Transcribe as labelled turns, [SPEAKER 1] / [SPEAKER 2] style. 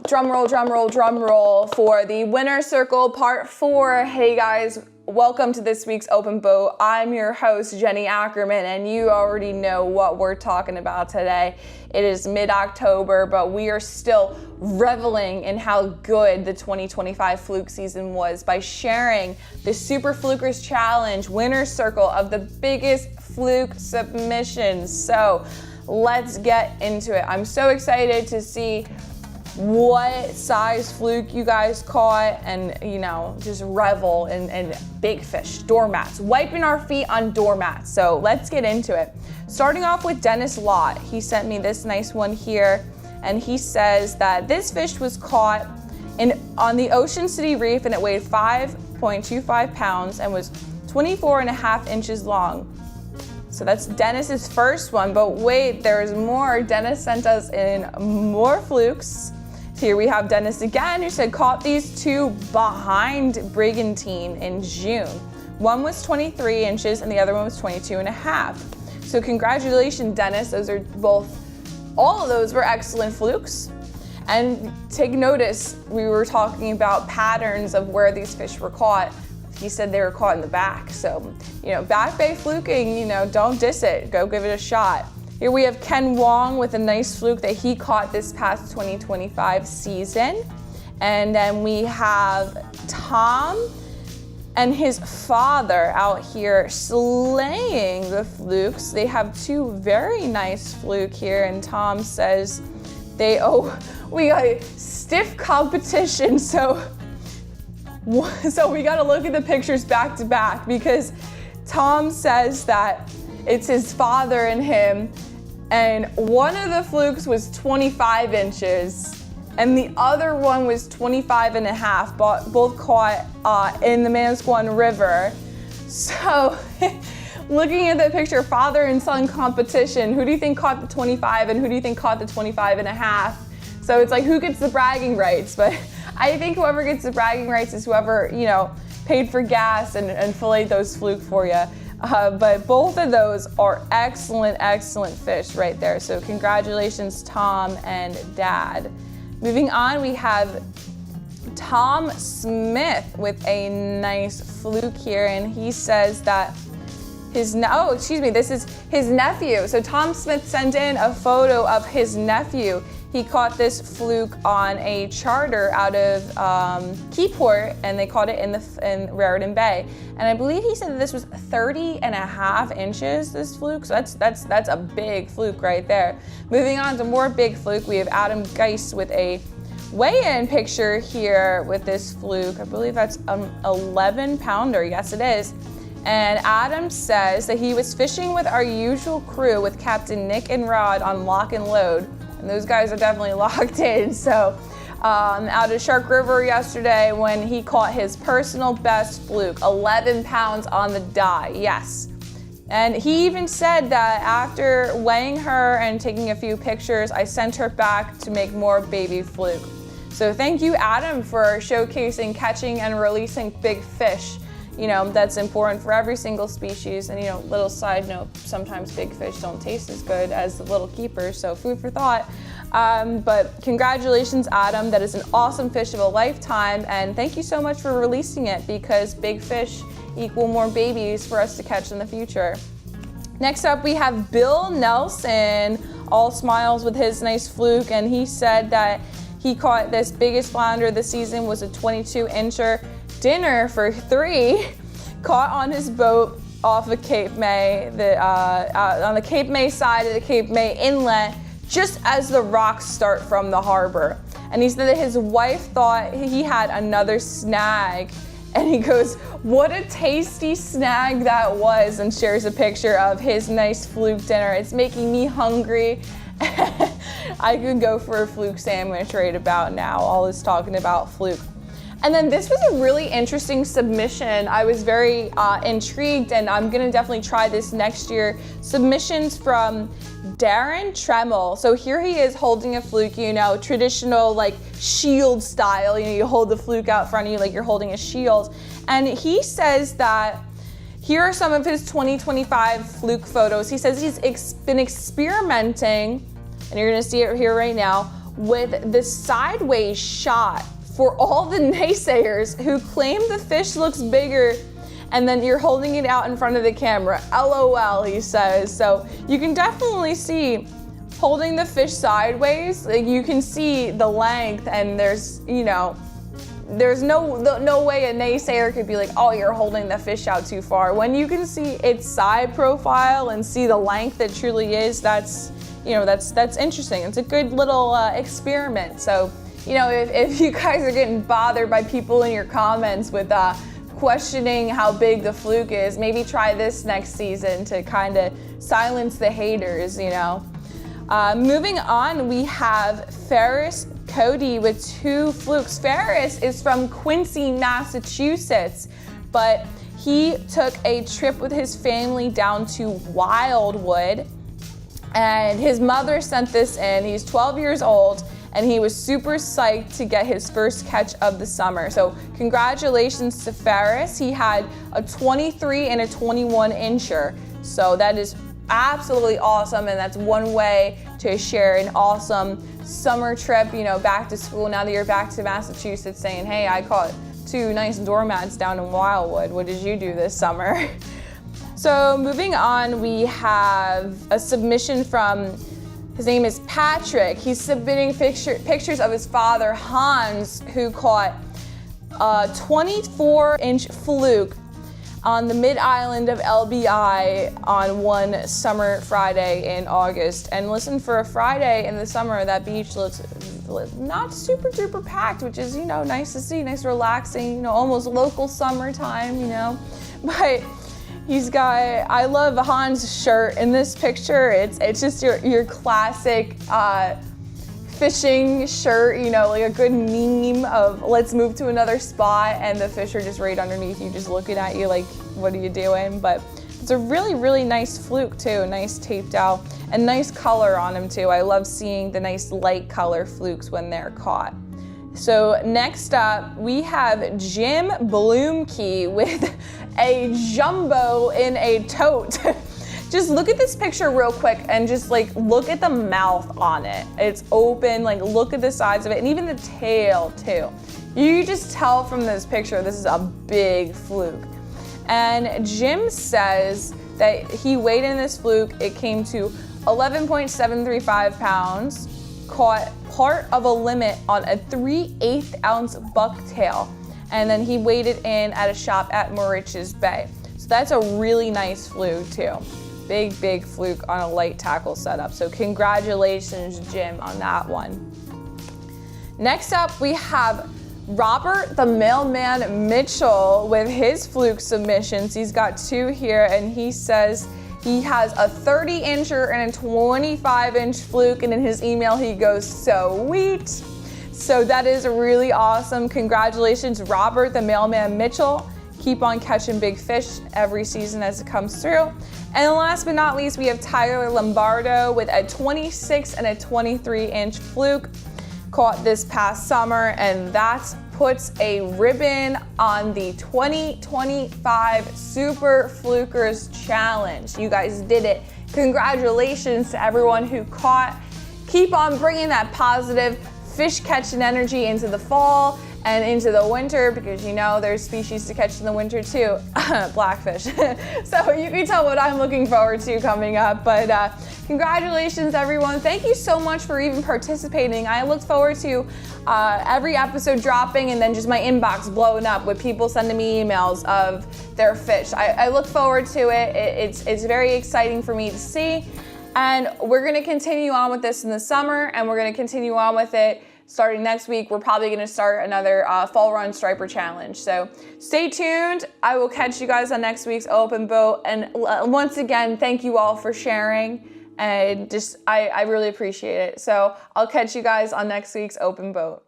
[SPEAKER 1] drum roll, drum roll, drum roll for the Winner Circle Part 4. Hey guys, welcome to this week's Open Boat. I'm your host, Jenny Ackerman, and you already know what we're talking about today. It is mid-October, but we are still reveling in how good the 2025 fluke season was by sharing the Super Flukers Challenge Winner Circle of the biggest fluke submissions. So let's get into it. I'm so excited to see what size fluke you guys caught and, you know, just revel in big fish, doormats, wiping our feet on doormats. So let's get into it. Starting off with Dennis Lott. He sent me this nice one here, and he says that this fish was caught on the Ocean City Reef, and it weighed 5.25 pounds and was 24.5 inches long. So that's Dennis's first one, but wait, there's more. Dennis sent us in more flukes. Here we have Dennis again, who said caught these two behind Brigantine in June. One was 23 inches and the other one was 22.5. So congratulations, Dennis. Those are all of those were excellent flukes. And take notice, we were talking about patterns of where these fish were caught. He said they were caught in the back. So, you know, back bay fluking, you know, don't diss it. Go give it a shot. Here we have Ken Wong with a nice fluke that he caught this past 2025 season. And then we have Tom and his father out here slaying the flukes. They have two very nice fluke here, and Tom says we got a stiff competition. So we got to look at the pictures back to back, because Tom says that it's his father and him, and one of the flukes was 25 inches and the other one was 25.5, both caught in the Manasquan River. So looking at the picture, father and son competition, who do you think caught the 25 and who do you think caught the 25.5? So it's like, who gets the bragging rights? But I think whoever gets the bragging rights is whoever, you know, paid for gas and filleted those fluke for you. But both of those are excellent, excellent fish right there. So congratulations, Tom and Dad. Moving on, we have Tom Smith with a nice fluke here, and he says that this is his nephew. So Tom Smith sent in a photo of his nephew. He caught this fluke on a charter out of Keyport, and they caught it in Raritan Bay. And I believe he said that this was 30.5 inches, this fluke. So that's a big fluke right there. Moving on to more big fluke, we have Adam Geist with a weigh-in picture here with this fluke. I believe that's an 11-pounder. Yes, it is. And Adam says that he was fishing with our usual crew with Captain Nick and Rod on lock and load. And those guys are definitely locked in. So out of Shark River yesterday when he caught his personal best fluke, 11 pounds on the die, yes. And he even said that after weighing her and taking a few pictures, I sent her back to make more baby fluke. So thank you, Adam, for showcasing catching and releasing big fish. You know, that's important for every single species. And, you know, little side note, sometimes big fish don't taste as good as the little keepers, so food for thought. But congratulations, Adam. That is an awesome fish of a lifetime, and thank you so much for releasing it, because big fish equal more babies for us to catch in the future. Next up, we have Bill Nelson, all smiles with his nice fluke, and he said that he caught this biggest flounder this season was a 22-incher. Dinner for 3, caught on his boat off of Cape May, on the Cape May side of the Cape May Inlet, just as the rocks start from the harbor. And he said that his wife thought he had another snag, and he goes, what a tasty snag that was, and shares a picture of his nice fluke dinner. It's making me hungry. I could go for a fluke sandwich right about now, all this talking about fluke. And then this was a really interesting submission. I was very intrigued, and I'm gonna definitely try this next year. Submissions from Darren Tremmel. So here he is holding a fluke, you know, traditional like shield style. You know, you hold the fluke out front of you like you're holding a shield. And he says that here are some of his 2025 fluke photos. He says he's been experimenting, and you're gonna see it here right now, with the sideways shot for all the naysayers who claim the fish looks bigger and then you're holding it out in front of the camera. LOL, he says. So you can definitely see holding the fish sideways, like you can see the length, and there's, you know, there's no way a naysayer could be like, oh, you're holding the fish out too far. When you can see its side profile and see the length it truly is, that's, you know, that's interesting. It's a good little experiment. So, you know, if you guys are getting bothered by people in your comments with questioning how big the fluke is, maybe try this next season to kind of silence the haters, you know. Moving on, we have Ferris Cody with 2 flukes. Ferris is from Quincy, Massachusetts, but he took a trip with his family down to Wildwood, and his mother sent this in. He's 12 years old, and he was super psyched to get his first catch of the summer. So congratulations to Ferris. He had a 23 and a 21 incher. So that is absolutely awesome, and that's one way to share an awesome summer trip, you know, back to school. Now that you're back to Massachusetts, saying, hey, I caught 2 nice doormats down in Wildwood. What did you do this summer? So moving on, we have a submission from, his name is Patrick. He's submitting pictures of his father, Hans, who caught a 24-inch fluke on the mid-island of LBI on one summer Friday in August. And listen, for a Friday in the summer, that beach looks not super duper packed, which is, you know, nice to see, nice relaxing, you know, almost local summertime, you know. But he's got, I love Hans' shirt in this picture. It's just your classic fishing shirt, you know, like a good meme of let's move to another spot and the fish are just right underneath you, just looking at you like, what are you doing? But it's a really, really nice fluke too, nice taped out, and nice color on him too. I love seeing the nice light color flukes when they're caught. So next up, we have Jim Bloomkey with a jumbo in a tote. Just look at this picture real quick and just like look at the mouth on it. It's open, like look at the size of it, and even the tail too. You just tell from this picture this is a big fluke. And Jim says that he weighed in this fluke, it came to 11.735 pounds, caught part of a limit on a 3/8 ounce bucktail, and then he weighed it in at a shop at Moriches Bay. So that's a really nice fluke too. Big fluke on a light tackle setup. So congratulations, Jim, on that one. Next up, we have Robert the Mailman Mitchell with his fluke submissions. He's got 2 here, and he says he has a 30-incher and a 25-inch fluke, and in his email he goes, sweet. So that is really awesome. Congratulations, Robert the Mailman Mitchell. Keep on catching big fish every season as it comes through. And last but not least, we have Tyler Lombardo with a 26 and a 23-inch fluke caught this past summer, and that puts a ribbon on the 2025 Super Flukers Challenge. You guys did it. Congratulations to everyone who caught. Keep on bringing that positive fish catching energy into the fall and into the winter, because you know there's species to catch in the winter too, blackfish. So you can tell what I'm looking forward to coming up. But congratulations, everyone. Thank you so much for even participating. I look forward to every episode dropping and then just my inbox blowing up with people sending me emails of their fish. I look forward to it. It's very exciting for me to see. And we're gonna continue on with this in the summer, and we're gonna continue on with it starting next week. We're probably gonna start another fall run striper challenge. So stay tuned. I will catch you guys on next week's Open Boat. And once again, thank you all for sharing. And just, I really appreciate it. So I'll catch you guys on next week's Open Boat.